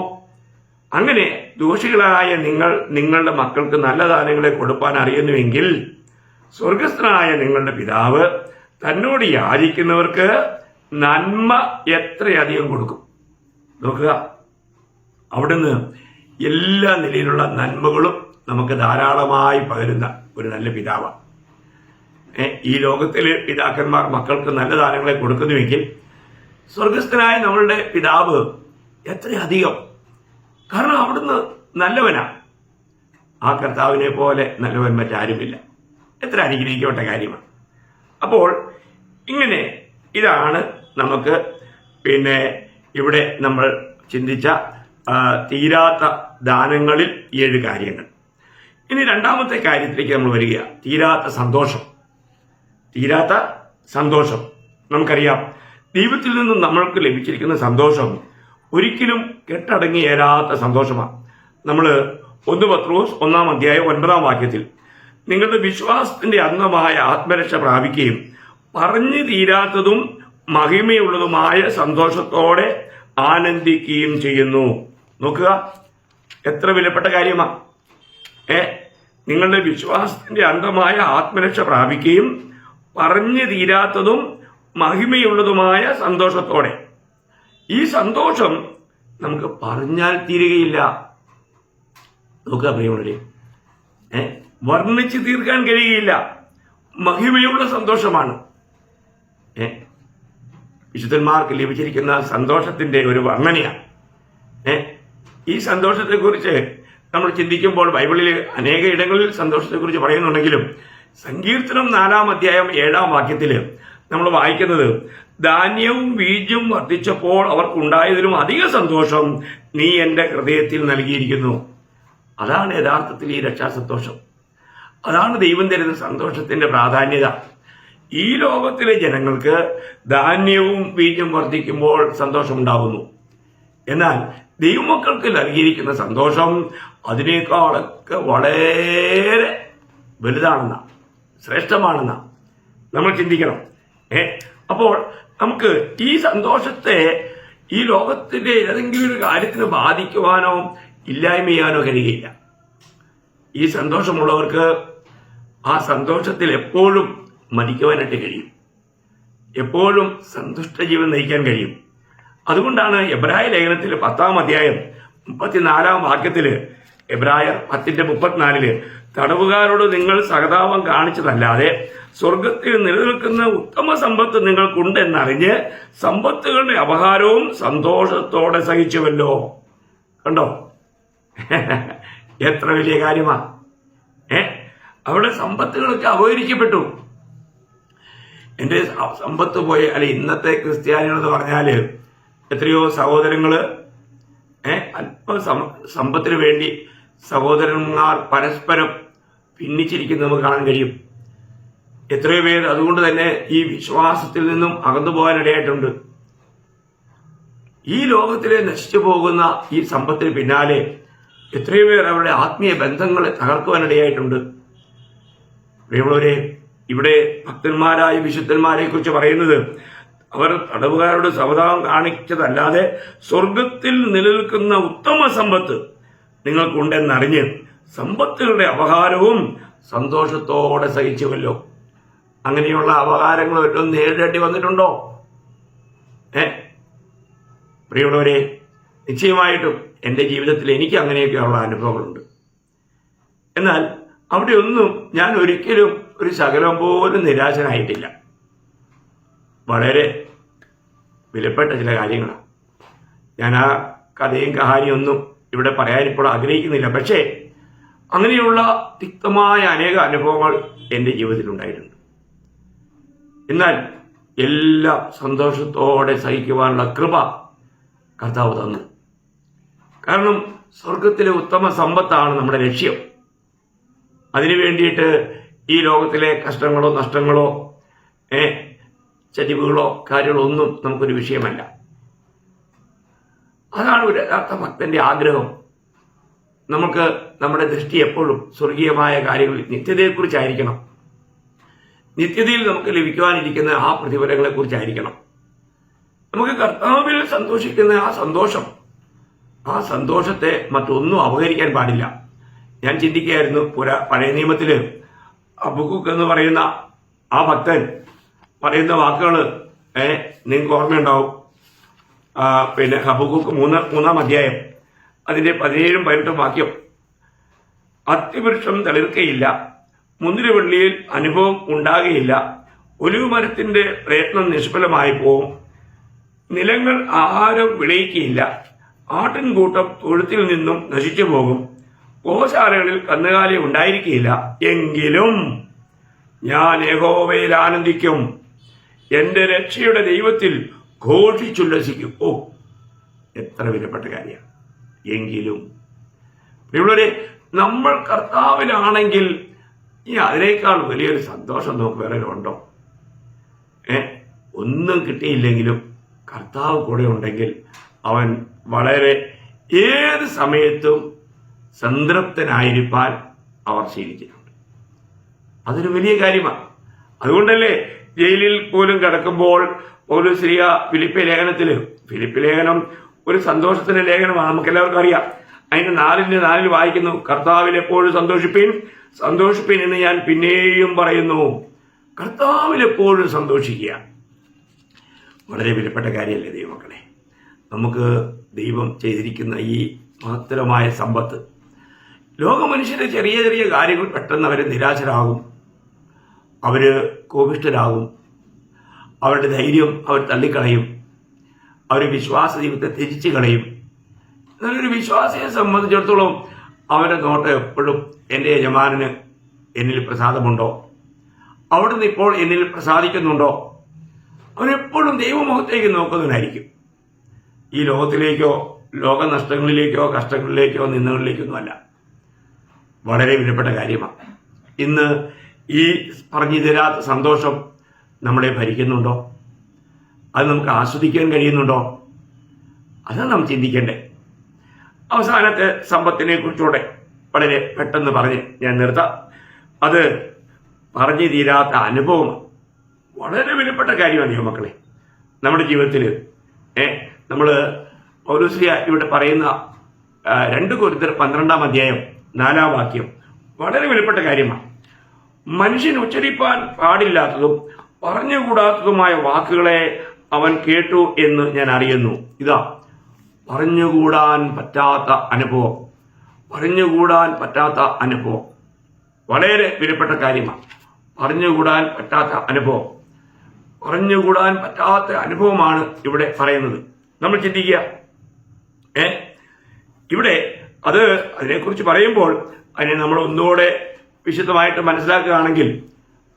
അങ്ങനെ ദോഷികളായ നിങ്ങൾ നിങ്ങളുടെ മക്കൾക്ക് നല്ല ദാനങ്ങളെ കൊടുപ്പാൻ അറിയുന്നുവെങ്കിൽ സ്വർഗസ്ഥനായ നിങ്ങളുടെ പിതാവ് തന്നോട് യാചിക്കുന്നവർക്ക് നന്മ എത്രയധികം കൊടുക്കും. നോക്കുക, അവിടുന്ന് എല്ലാ നിലയിലുള്ള നന്മകളും നമുക്ക് ധാരാളമായി പകരുന്ന ഒരു നല്ല പിതാവാണ്. ഈ ലോകത്തിലെ പിതാക്കന്മാർ മക്കൾക്ക് നല്ല ദാനങ്ങളെ കൊടുക്കുന്നുവെങ്കിൽ സ്വർഗസ്ഥനായ നമ്മളുടെ പിതാവ് എത്രയധികം. കാരണം അവിടുന്ന് നല്ലവനാണ്. ആ കർത്താവിനെ പോലെ നല്ലവൻ മറ്റാരുമില്ല. എത്ര അനുഗ്രഹിക്കപ്പെട്ട കാര്യമാണ്. അപ്പോൾ ഇങ്ങനെ ഇതാണ് നമുക്ക് പിന്നെ ഇവിടെ നമ്മൾ ചിന്തിച്ച തീരാത്ത ദാനങ്ങളിൽ 7 കാര്യങ്ങൾ. ഇനി രണ്ടാമത്തെ കാര്യത്തിലേക്ക് നമ്മൾ വരിക, തീരാത്ത സന്തോഷം. നമുക്കറിയാം, ദൈവത്തിൽ നിന്നും നമ്മൾക്ക് ലഭിച്ചിരിക്കുന്ന സന്തോഷം ഒരിക്കലും കെട്ടടങ്ങിയേരാത്ത സന്തോഷമാണ്. നമ്മൾ 1 പത്രോസ് 1-ാം അധ്യായം 9-ാം വാക്യത്തിൽ നിങ്ങളുടെ വിശ്വാസത്തിന്റെ അന്തമായ ആത്മരക്ഷ പ്രാപിക്കുകയും പറഞ്ഞു തീരാത്തതും മഹിമയുള്ളതുമായ സന്തോഷത്തോടെ ആനന്ദിക്കുകയും ചെയ്യുന്നു. നോക്കുക, എത്ര വിലപ്പെട്ട കാര്യമാണ്. നിങ്ങളുടെ വിശ്വാസത്തിന്റെ അന്തമായ ആത്മരക്ഷ പ്രാപിക്കുകയും പറഞ്ഞു തീരാത്തതും മഹിമയുള്ളതുമായ സന്തോഷത്തോടെ. ഈ സന്തോഷം നമുക്ക് പറഞ്ഞാൽ തീരുകയില്ല. നോക്കുക പ്രിയമുള്ളവരെ, വർണ്ണിച്ച് തീർക്കാൻ കഴിയുകയില്ല. മഹിമയുള്ള സന്തോഷമാണ്. വിശുദ്ധന്മാർക്ക് ലഭിച്ചിരിക്കുന്ന സന്തോഷത്തിന്റെ ഒരു വർണ്ണനയാണ്. ഈ സന്തോഷത്തെക്കുറിച്ച് നമ്മൾ ചിന്തിക്കുമ്പോൾ ബൈബിളിൽ അനേക ഇടങ്ങളിൽ സന്തോഷത്തെക്കുറിച്ച് പറയുന്നുണ്ടെങ്കിലും സങ്കീർത്തനം 4-ാം അധ്യായം 7-ാം വാക്യത്തിൽ നമ്മൾ വായിക്കുന്നത്, ധാന്യവും ബീജും വർദ്ധിച്ചപ്പോൾ അവർക്കുണ്ടായതിലും അധിക സന്തോഷം നീ എന്റെ ഹൃദയത്തിൽ നൽകിയിരിക്കുന്നു. അതാണ് യഥാർത്ഥത്തിൽ ഈ രക്ഷാസന്തോഷം. അതാണ് ദൈവം തരുന്ന സന്തോഷത്തിന്റെ പ്രാധാന്യത. ഈ ലോകത്തിലെ ജനങ്ങൾക്ക് ധാന്യവും ബീജും വർദ്ധിക്കുമ്പോൾ സന്തോഷമുണ്ടാകുന്നു. എന്നാൽ ദൈവമക്കൾക്ക് നൽകിയിരിക്കുന്ന സന്തോഷം അതിനേക്കാളൊക്കെ വളരെ വലുതാണെന്ന, ശ്രേഷ്ഠമാണെന്ന നമ്മൾ ചിന്തിക്കണം. അപ്പോൾ നമുക്ക് ഈ സന്തോഷത്തെ ഈ ലോകത്തിന്റെ ഏതെങ്കിലും ഒരു കാര്യത്തിന് ബാധിക്കുവാനോ ഇല്ലായ്മ ചെയ്യാനോ കഴിയുകയില്ല. ഈ സന്തോഷമുള്ളവർക്ക് ആ സന്തോഷത്തിൽ എപ്പോഴും മരിക്കുവാനായിട്ട് കഴിയും, എപ്പോഴും സന്തുഷ്ട ജീവൻ നയിക്കാൻ കഴിയും. അതുകൊണ്ടാണ് എബ്രായ ലേഖനത്തിൽ 10-ാം അധ്യായം 34-ാം വാക്യത്തില്, എബ്രായർ 10:34 തടവുകാരോട് നിങ്ങൾ സഹതാപം കാണിച്ചതല്ലാതെ സ്വർഗത്തിൽ നിലനിൽക്കുന്ന ഉത്തമ സമ്പത്ത് നിങ്ങൾക്കുണ്ടെന്നറിഞ്ഞ് സമ്പത്തുകളുടെ അപഹാരവും സന്തോഷത്തോടെ സഹിച്ചുവല്ലോ. കണ്ടോ, എത്ര വലിയ കാര്യമാ. അവിടെ സമ്പത്തുകളൊക്കെ അപഹരിക്കപ്പെട്ടു. എന്റെ സമ്പത്ത് പോയി. അല്ലെ, ഇന്നത്തെ ക്രിസ്ത്യാനികൾ എന്ന് പറഞ്ഞാല് എത്രയോ സഹോദരങ്ങള് അല്പ സമ്പത്തിന് വേണ്ടി സഹോദരന്മാർ പരസ്പരം ഭിന്നിച്ചിരിക്കുന്നത് നമുക്ക് കാണാൻ കഴിയും. എത്രയോ പേർ അതുകൊണ്ട് തന്നെ ഈ വിശ്വാസത്തിൽ നിന്നും അകന്നു പോകാനിടയായിട്ടുണ്ട്. ഈ ലോകത്തിലെ നശിച്ചു പോകുന്ന ഈ സമ്പത്തിന് പിന്നാലെ എത്രയോ പേർ അവരുടെ ആത്മീയ ബന്ധങ്ങളെ തകർക്കുവാനിടയായിട്ടുണ്ട്. പ്രിയമുള്ളവരെ, ഇവിടെ ഭക്തന്മാരായ വിശുദ്ധന്മാരെ കുറിച്ച് പറയുന്നത് അവർ തടവുകാരോട് സമതാപം കാണിച്ചതല്ലാതെ സ്വർഗത്തിൽ നിലനിൽക്കുന്ന ഉത്തമ സമ്പത്ത് നിങ്ങൾക്കുണ്ടെന്നറിഞ്ഞ് സമ്പത്തുകളുടെ അപഹാരവും സന്തോഷത്തോടെ സഹിച്ചുവല്ലോ. അങ്ങനെയുള്ള അപഹാരങ്ങൾ വല്ലതും നേരിടേണ്ടി വന്നിട്ടുണ്ടോ? പ്രിയമുള്ളവരെ, നിശ്ചയമായിട്ടും എൻ്റെ ജീവിതത്തിൽ എനിക്ക് അങ്ങനെയൊക്കെയുള്ള അനുഭവങ്ങളുണ്ട്. എന്നാൽ അവിടെ ഒന്നും ഞാൻ ഒരിക്കലും ഒരു ശകലം പോലും നിരാശനായിട്ടില്ല. വളരെ വിലപ്പെട്ട ചില കാര്യങ്ങളാണ്. ഞാൻ ആ കഥയും കഹാനിയൊന്നും ഇവിടെ പറയാനിപ്പോൾ ആഗ്രഹിക്കുന്നില്ല. പക്ഷേ അങ്ങനെയുള്ള തിക്തമായ അനേക അനുഭവങ്ങൾ എൻ്റെ ജീവിതത്തിലുണ്ടായിട്ടുണ്ട്. എന്നാൽ എല്ലാം സന്തോഷത്തോടെ സഹിക്കുവാനുള്ള കൃപ കർത്താവ് തന്നു. കാരണം സ്വർഗത്തിലെ ഉത്തമ സമ്പത്താണ് നമ്മുടെ ലക്ഷ്യം. അതിനു വേണ്ടിയിട്ട് ഈ ലോകത്തിലെ കഷ്ടങ്ങളോ നഷ്ടങ്ങളോ ചതിവുകളോ കാര്യങ്ങളോ ഒന്നും നമുക്കൊരു വിഷയമല്ല. അതാണ് ഒരു യഥാർത്ഥ ഭക്തന്റെ ആഗ്രഹം. നമുക്ക് നമ്മുടെ ദൃഷ്ടി എപ്പോഴും സ്വർഗീയമായ കാര്യങ്ങളിൽ നിത്യതയെക്കുറിച്ചായിരിക്കണം. നിത്യതയിൽ നമുക്ക് ലഭിക്കുവാനിരിക്കുന്ന ആ പ്രതിഫലങ്ങളെ കുറിച്ചായിരിക്കണം. നമുക്ക് കർത്താവിൽ സന്തോഷിക്കുന്ന ആ സന്തോഷത്തെ മറ്റൊന്നും അപഹരിക്കാൻ പാടില്ല. ഞാൻ ചിന്തിക്കുകയായിരുന്നു, പഴയ നിയമത്തില് ഹബക്കൂക്ക് എന്ന് പറയുന്ന ആ ഭക്തൻ പറയുന്ന വാക്കുകൾ നിങ്ങൾക്ക് ഓർമ്മയുണ്ടാവും. പിന്നെ ഹബക്കൂക്ക് 3-ാം അധ്യായം അതിന്റെ 17-18 വാക്യം. അത്തിവൃക്ഷം തളിർക്കയില്ല, മുന്തിരിവള്ളിയിൽ അനുഭവം ഉണ്ടാകുകയില്ല, ഒലിവ് മരത്തിന്റെ പ്രയത്നം നിഷ്ഫലമായി പോവും, നിലങ്ങൾ ആഹാരം വിളയിക്കുകയില്ല, ആട്ടിൻകൂട്ടം തൊഴുത്തിൽ നിന്നും നശിച്ചു പോകും, ഗോശാലകളിൽ കന്നുകാലി ഉണ്ടായിരിക്കുകയില്ല. എങ്കിലും ഞാൻ യഹോവയിൽ ആനന്ദിക്കും, എന്റെ രക്ഷയുടെ ദൈവത്തിൽ ഘോഷിച്ചുല്ലസിക്കും. എത്ര വിലപ്പെട്ട കാര്യമാണ്. എങ്കിലും ഇവിടെ നമ്മൾ കർത്താവിലാണെങ്കിൽ അതിനേക്കാൾ വലിയൊരു സന്തോഷം നമുക്ക് വേറെ ഉണ്ടോ? ഒന്നും കിട്ടിയില്ലെങ്കിലും കർത്താവ് കൂടെ ഉണ്ടെങ്കിൽ അവൻ വളരെ ഏത് സമയത്തും സംതൃപ്തനായിരിക്കാൻ അവർ ശീലിച്ചിട്ടുണ്ട്. അതൊരു വലിയ കാര്യമാണ്. അതുകൊണ്ടല്ലേ ജയിലിൽ പോലും കിടക്കുമ്പോൾ പൗലോസ് ഫിലിപ്പി ലേഖനം ഒരു സന്തോഷത്തിന്റെ ലേഖനമാണ്. നമുക്ക് എല്ലാവർക്കും അറിയാം. അതിന്റെ 4-4 വായിക്കുന്നു, കർത്താവിൽ എപ്പോഴും സന്തോഷിപ്പീൻ എന്ന് ഞാൻ പിന്നെയും പറയുന്നു. കർത്താവിൽ എപ്പോഴും സന്തോഷിക്കുക വളരെ വിലപ്പെട്ട കാര്യമല്ലേ ദൈവമക്കളെ. നമുക്ക് ദൈവം ചെയ്തിരിക്കുന്ന ഈ മഹത്തരമായ സമ്പത്ത്, ലോകമനുഷ്യരുടെ ചെറിയ ചെറിയ കാര്യങ്ങൾ പെട്ടെന്ന് അവർ നിരാശരാകും, അവര് കോപിഷ്ഠരാകും, അവരുടെ ധൈര്യം അവർ തള്ളിക്കളയും, അവർ വിശ്വാസ ജീവിതത്തെ ത്യജിച്ച് കളയും. എന്നാലൊരു വിശ്വാസിയെ സംബന്ധിച്ചിടത്തോളം അവരുടെ നോട്ടം എപ്പോഴും എൻ്റെ യജമാനന് എന്നിൽ പ്രസാദമുണ്ടോ, അവിടുന്ന് ഇപ്പോൾ എന്നിൽ പ്രസാദിക്കുന്നുണ്ടോ, അവനെപ്പോഴും ദൈവമുഖത്തേക്ക് നോക്കുന്നതിനായിരിക്കും. ഈ ലോകത്തിലേക്കോ ലോകനഷ്ടങ്ങളിലേക്കോ കഷ്ടങ്ങളിലേക്കോ നിന്നകളിലേക്കൊന്നുമല്ല. വളരെ വിലപ്പെട്ട കാര്യമാണ്. ഇന്ന് ഈ പറഞ്ഞു തരാത്ത സന്തോഷം നമ്മളെ ഭരിക്കുന്നുണ്ടോ? അത് നമുക്ക് ആസ്വദിക്കാൻ കഴിയുന്നുണ്ടോ? അതാണ് നാം ചിന്തിക്കേണ്ടേ. അവസാനത്തെ സമ്പത്തിനെ കുറിച്ചുകൂടെ വളരെ പെട്ടെന്ന് പറഞ്ഞ് ഞാൻ നിർത്താം. അത് പറഞ്ഞു തീരാത്ത അനുഭവം വളരെ വിലപ്പെട്ട കാര്യമാണ് മക്കളെ. നമ്മുടെ ജീവിതത്തിൽ നമ്മൾ പൗലോസ് ഇവിടെ പറയുന്ന 2 കൊരിന്ത്യർ 12-ാം അധ്യായം 4-ാം വാക്യം വളരെ വിലപ്പെട്ട കാര്യമാണ്. മനുഷ്യൻ ഉച്ചരിപ്പാൻ പാടില്ലാത്തതും പറഞ്ഞുകൂടാത്തതുമായ വാക്കുകളെ അവൻ കേട്ടു എന്ന് ഞാൻ അറിയുന്നു. ഇതാ പറഞ്ഞുകൂടാൻ പറ്റാത്ത അനുഭവം വളരെ വിലപ്പെട്ട കാര്യമാണ്. പറഞ്ഞുകൂടാൻ പറ്റാത്ത അനുഭവമാണ് ഇവിടെ പറയുന്നത്. നമ്മൾ ചിന്തിക്കുക, ഇവിടെ അതിനെക്കുറിച്ച് പറയുമ്പോൾ അതിനെ നമ്മൾ ഒന്നുകൂടെ വിശദമായിട്ട് മനസ്സിലാക്കുകയാണെങ്കിൽ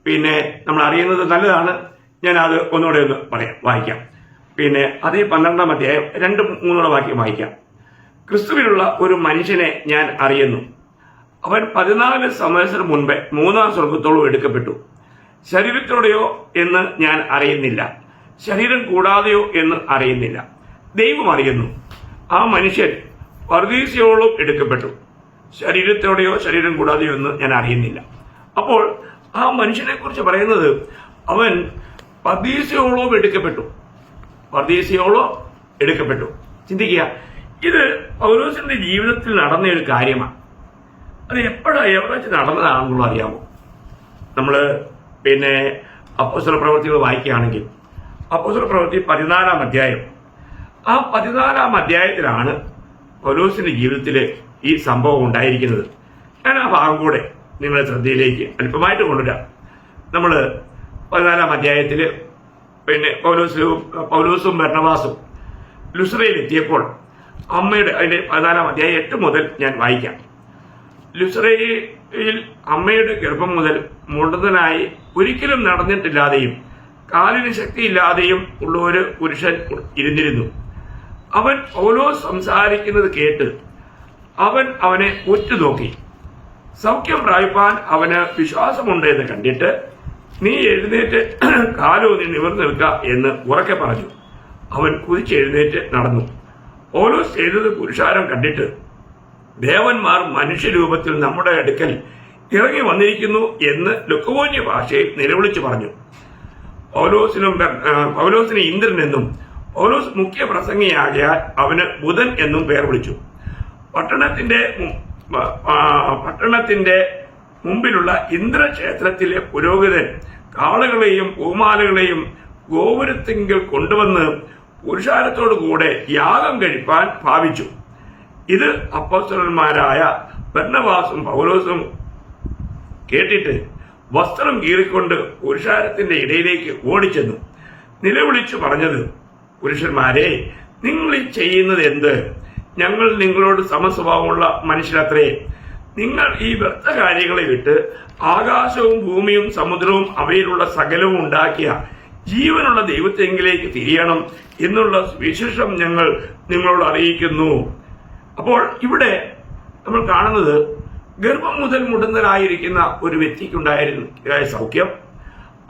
പിന്നെ നമ്മൾ അറിയുന്നത് നല്ലതാണ്. ഞാൻ അത് ഒന്നുകൂടെ ഒന്ന് വായിക്കാം. പിന്നെ അതേ 12-ാം അധ്യായം 2-3 വാക്യം വായിക്കാം. ക്രിസ്തുവിലുള്ള ഒരു മനുഷ്യനെ ഞാൻ അറിയുന്നു. അവൻ 14 സംവത്സരം മുൻപേ 3-ാം സ്വർഗത്തോളം എടുക്കപ്പെട്ടു. ശരീരത്തോടെയോ എന്ന് ഞാൻ അറിയുന്നില്ല, ശരീരം കൂടാതെയോ എന്ന് അറിയുന്നില്ല. ദൈവം അറിയുന്നു. ആ മനുഷ്യൻ പറുദീസയോളം എടുക്കപ്പെട്ടു, ശരീരത്തോടെയോ ശരീരം കൂടാതെയോ എന്ന് ഞാൻ അറിയുന്നില്ല. അപ്പോൾ ആ മനുഷ്യനെ കുറിച്ച് പറയുന്നത് അവൻ പറുദീസയോളം എടുക്കപ്പെട്ടു. ചിന്തിക്കുക, ഇത് പൗലോസിന്റെ ജീവിതത്തിൽ നടന്ന ഒരു കാര്യമാണ്. അത് എവിടെ വെച്ച് നടന്നതാണെന്നുള്ളത് അറിയാമോ? നമ്മൾ അപ്പോസ്തല പ്രവൃത്തികൾ വായിക്കുകയാണെങ്കിൽ അപ്പോസ്തല പ്രവൃത്തി 14-ാം അധ്യായം, ആ 14-ാം അധ്യായത്തിലാണ് പൗലോസിന്റെ ജീവിതത്തിൽ ഈ സംഭവം ഉണ്ടായിരിക്കുന്നത്. ഞാൻ ആ ഭാഗം കൂടെ നിങ്ങളുടെ ശ്രദ്ധയിലേക്ക് അല്പമായിട്ട് കൊണ്ടുവരാം. നമ്മൾ 14-ാം അധ്യായത്തിൽ പൗലോസും ബർന്നബാസും ലുസ്രയിൽ എത്തിയപ്പോൾ അമ്മയുടെ, അതിന്റെ 14-ാം അധ്യായം 8 മുതൽ ഞാൻ വായിക്കാം. ലുസ്രയിൽ അമ്മയുടെ ഗർഭം മുതൽ മുടന്തനായി ഒരിക്കലും നടന്നിട്ടില്ലാതെയും കാലിന് ശക്തിയില്ലാതെയും ഉള്ള ഒരു പുരുഷൻ ഇരുന്നിരുന്നു. അവൻ പൗലോസ് സംസാരിക്കുന്നത് കേട്ട് അവനെ ഉറ്റുനോക്കി. സൗഖ്യം പ്രാപിപ്പാൻ അവന് വിശ്വാസമുണ്ട് എന്ന് കണ്ടിട്ട്, നീ എഴുന്നേറ്റ് കാലൂന്നി നിവർന്നു നിൽക്ക എന്ന് ഉറക്കെ പറഞ്ഞു. അവൻ കുതിച്ചെഴുന്നേറ്റ് നടന്നു. പൗലോസ് ചെയ്തത് പുരുഷാരം കണ്ടിട്ട്, ദേവന്മാർ മനുഷ്യരൂപത്തിൽ നമ്മുടെ അടുക്കൽ ഇറങ്ങി വന്നിരിക്കുന്നു എന്ന് ലുക്കവോന്യ ഭാഷയിൽ നിലവിളിച്ചു പറഞ്ഞു. പൗലോസിന് ഇന്ദ്രൻ എന്നും പൗലോസ് മുഖ്യ പ്രസംഗിയാകിയാൽ അവന് ബുധൻ എന്നും പേർ വിളിച്ചു. പട്ടണത്തിന്റെ മുമ്പിലുള്ള ഇന്ദ്രക്ഷേത്രത്തിലെ പുരോഹിതൻ കാളകളെയും പൂമാലകളെയും ഗോപുരത്തിങ്കിൽ കൊണ്ടുവന്ന് പുരുഷാരത്തോടു കൂടെ യാഗം കഴിപ്പാൻ ഭാവിച്ചു. ഇത് അപ്പോസ്തലന്മാരായ ബർന്നബാസും പൗലോസും കേട്ടിട്ട് വസ്ത്രം കീറിക്കൊണ്ട് പുരുഷാരത്തിന്റെ ഇടയിലേക്ക് ഓടിച്ചെന്നു. നിലവിളിച്ചു പറഞ്ഞത്, പുരുഷന്മാരെ, നിങ്ങൾ ഈ ചെയ്യുന്നത് എന്ത്? ഞങ്ങൾ നിങ്ങളോട് സമസ്വഭാവമുള്ള മനുഷ്യരത്രേ. നിങ്ങൾ ഈ വ്യർത്ഥ കാര്യങ്ങളെ വിട്ട് ആകാശവും ഭൂമിയും സമുദ്രവും അവയിലുള്ള സകലവും ഉണ്ടാക്കിയ ജീവനുള്ള ദൈവത്തെങ്കിലേക്ക് തിരിയണം എന്നുള്ള വിശേഷം ഞങ്ങൾ നിങ്ങളോട് അറിയിക്കുന്നു. അപ്പോൾ ഇവിടെ നമ്മൾ കാണുന്നത് ഗർഭം മുതൽ മുടന്തനായിരിക്കുന്ന ഒരു വ്യക്തിക്കുണ്ടായ സൗഖ്യം.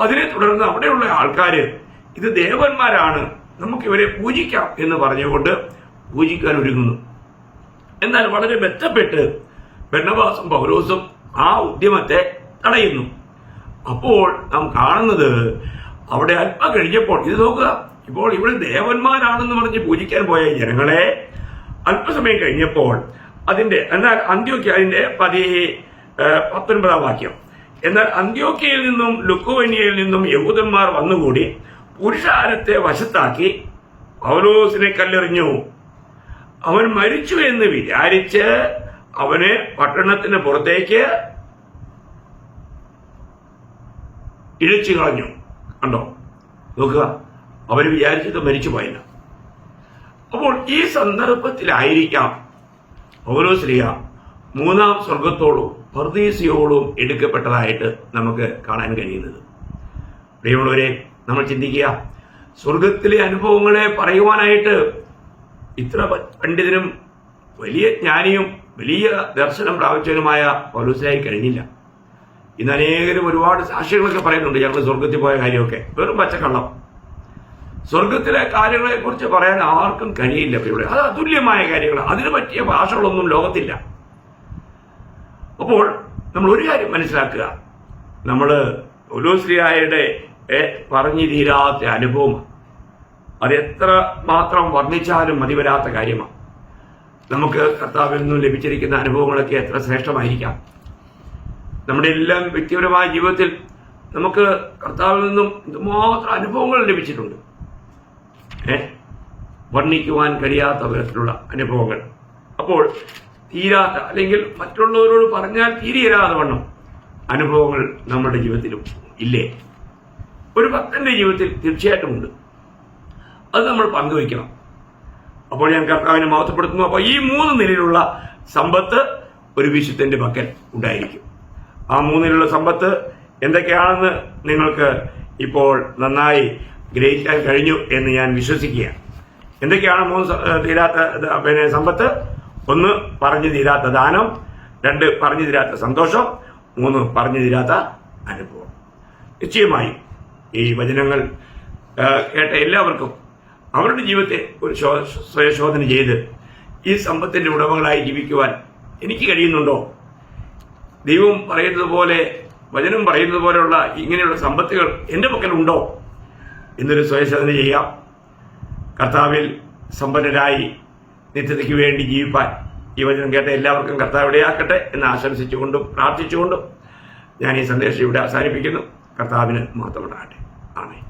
അതിനെ തുടർന്ന് അവിടെയുള്ള ആൾക്കാര് ഇത് ദേവന്മാരാണ്, നമുക്കിവരെ പൂജിക്കാം എന്ന് പറഞ്ഞുകൊണ്ട് പൂജിക്കാൻ ഒരുങ്ങുന്നു. എന്നാൽ വളരെ ബന്ധപ്പെട്ട് ബർന്നബാസും പൗലോസും ആ ഉദ്യമത്തെ തടയുന്നു. അപ്പോൾ നാം കാണുന്നത് അവിടെ അല്പം കഴിഞ്ഞപ്പോൾ, ഇത് നോക്കുക, ഇപ്പോൾ ഇവിടെ ദേവന്മാരാണെന്ന് പറഞ്ഞ് പൂജിക്കാൻ പോയ ജനങ്ങളെ അല്പസമയം കഴിഞ്ഞപ്പോൾ എന്നാൽ അന്ത്യോക്യ, അതിന്റെ 19-ാം വാക്യം, എന്നാൽ അന്ത്യോക്യയിൽ നിന്നും ലുക്കോന്യയിൽ നിന്നും യഹൂദന്മാർ വന്നുകൂടി പുരുഷാരത്തെ വശത്താക്കി പൗലോസിനെ കല്ലെറിഞ്ഞു. അവൻ മരിച്ചു എന്ന് വിചാരിച്ച് അവനെ പട്ടണത്തിന് പുറത്തേക്ക് ഇഴച്ചു കളഞ്ഞു. കണ്ടോ, നോക്കുക, അവര് വിചാരിച്ചത് മരിച്ചു പോയില്ല. അപ്പോൾ ഈ സന്ദർഭത്തിലായിരിക്കാം പൗലോസ്ലീഹ 3-ാം സ്വർഗത്തോടും പറുദീസയോടും എടുക്കപ്പെട്ടതായിട്ട് നമുക്ക് കാണാൻ കഴിയുന്നത്. പ്രിയമുള്ളവരെ, നമ്മൾ ചിന്തിക്കുക, സ്വർഗത്തിലെ അനുഭവങ്ങളെ പറയുവാനായിട്ട് ഇത്ര പണ്ഡിതനും വലിയ ജ്ഞാനിയും വലിയ ദർശനം പ്രാപിച്ചവനുമായ പൗലോസിനായി കഴിഞ്ഞില്ല. ഇന്ന് അനേകരും ഒരുപാട് സാക്ഷികളൊക്കെ പറയുന്നുണ്ട്, ഞങ്ങൾ സ്വർഗത്തിൽ പോയ കാര്യമൊക്കെ. വെറും പച്ചക്കള്ളം. സ്വർഗത്തിലെ കാര്യങ്ങളെ കുറിച്ച് പറയാൻ ആർക്കും കഴിയില്ല. ഇവിടെ അത് അതുല്യമായ കാര്യങ്ങൾ, അതിന് പറ്റിയ ഭാഷകളൊന്നും ലോകത്തില്ല. അപ്പോൾ നമ്മൾ ഒരു കാര്യം മനസ്സിലാക്കുക, നമ്മൾ പൗലോസ്ലീഹയുടെ പറഞ്ഞു തീരാത്ത അനുഭവം, അത് എത്ര മാത്രം വർണ്ണിച്ചാലും മതിവരാത്ത കാര്യമാണ്. നമുക്ക് കർത്താവിൽ നിന്നും ലഭിച്ചിരിക്കുന്ന അനുഭവങ്ങളൊക്കെ എത്ര ശ്രേഷ്ഠമായിരിക്കാം. നമ്മുടെ എല്ലാം വ്യക്തിപരമായ ജീവിതത്തിൽ നമുക്ക് കർത്താവിൽ നിന്നും എന്തുമാത്രം അനുഭവങ്ങൾ ലഭിച്ചിട്ടുണ്ട്. വർണ്ണിക്കുവാൻ കഴിയാത്ത വിധത്തിലുള്ള അനുഭവങ്ങൾ. അപ്പോൾ തീരാത്ത, അല്ലെങ്കിൽ മറ്റുള്ളവരോട് പറഞ്ഞാൽ തീരെയരാതെ വണ്ണം അനുഭവങ്ങൾ നമ്മുടെ ജീവിതത്തിലും ഇല്ലേ? ഒരു ഭക്തന്റെ ജീവിതത്തിൽ തീർച്ചയായിട്ടും ഉണ്ട്. അത് നമ്മൾ പങ്കുവയ്ക്കണം. അപ്പോൾ ഞാൻ കർത്താവിനെ മഹത്വപ്പെടുത്തുന്നു. അപ്പോൾ ഈ 3 നിലയിലുള്ള സമ്പത്ത് ഒരു വിശുദ്ധന്റെ പക്കൽ ഉണ്ടായിരിക്കും. ആ 3 നിലയിലുള്ള സമ്പത്ത് എന്തൊക്കെയാണെന്ന് നിങ്ങൾക്ക് ഇപ്പോൾ നന്നായി ഗ്രഹിക്കാൻ കഴിഞ്ഞു എന്ന് ഞാൻ വിശ്വസിക്കുകയാണ്. എന്തൊക്കെയാണ് 3 തീരാത്ത സമ്പത്ത്? 1, പറഞ്ഞു തീരാത്ത ദാനം. 2, പറഞ്ഞു തീരാത്ത സന്തോഷം. 3, പറഞ്ഞു തീരാത്ത അനുഭവം. നിശ്ചയമായും ഈ വചനങ്ങൾ കേട്ട എല്ലാവർക്കും അവരുടെ ജീവിതത്തെ ഒരു സ്വയശോധന ചെയ്ത് ഈ സമ്പത്തിന്റെ ഉടമകളായി ജീവിക്കുവാൻ എനിക്ക് കഴിയുന്നുണ്ടോ? ദൈവം പറയുന്നത് പോലെ, വചനം പറയുന്നത് പോലെയുള്ള ഇങ്ങനെയുള്ള സമ്പത്തുകൾ എൻ്റെ പക്കലുണ്ടോ എന്നൊരു സ്വയശോധന ചെയ്യാം. കർത്താവിൽ സമ്പന്നരായി നിത്യതയ്ക്ക് വേണ്ടി ജീവിപ്പാൻ ഈ വചനം കേട്ട എല്ലാവർക്കും കർത്താവ് ഇടയാക്കട്ടെ എന്ന് ആശംസിച്ചുകൊണ്ടും പ്രാർത്ഥിച്ചുകൊണ്ടും ഞാൻ ഈ സന്ദേശം ഇവിടെ അവസാനിപ്പിക്കുന്നു. കർത്താവിന് മാത്രമുണ്ടാകട്ടെ. ആമേൻ.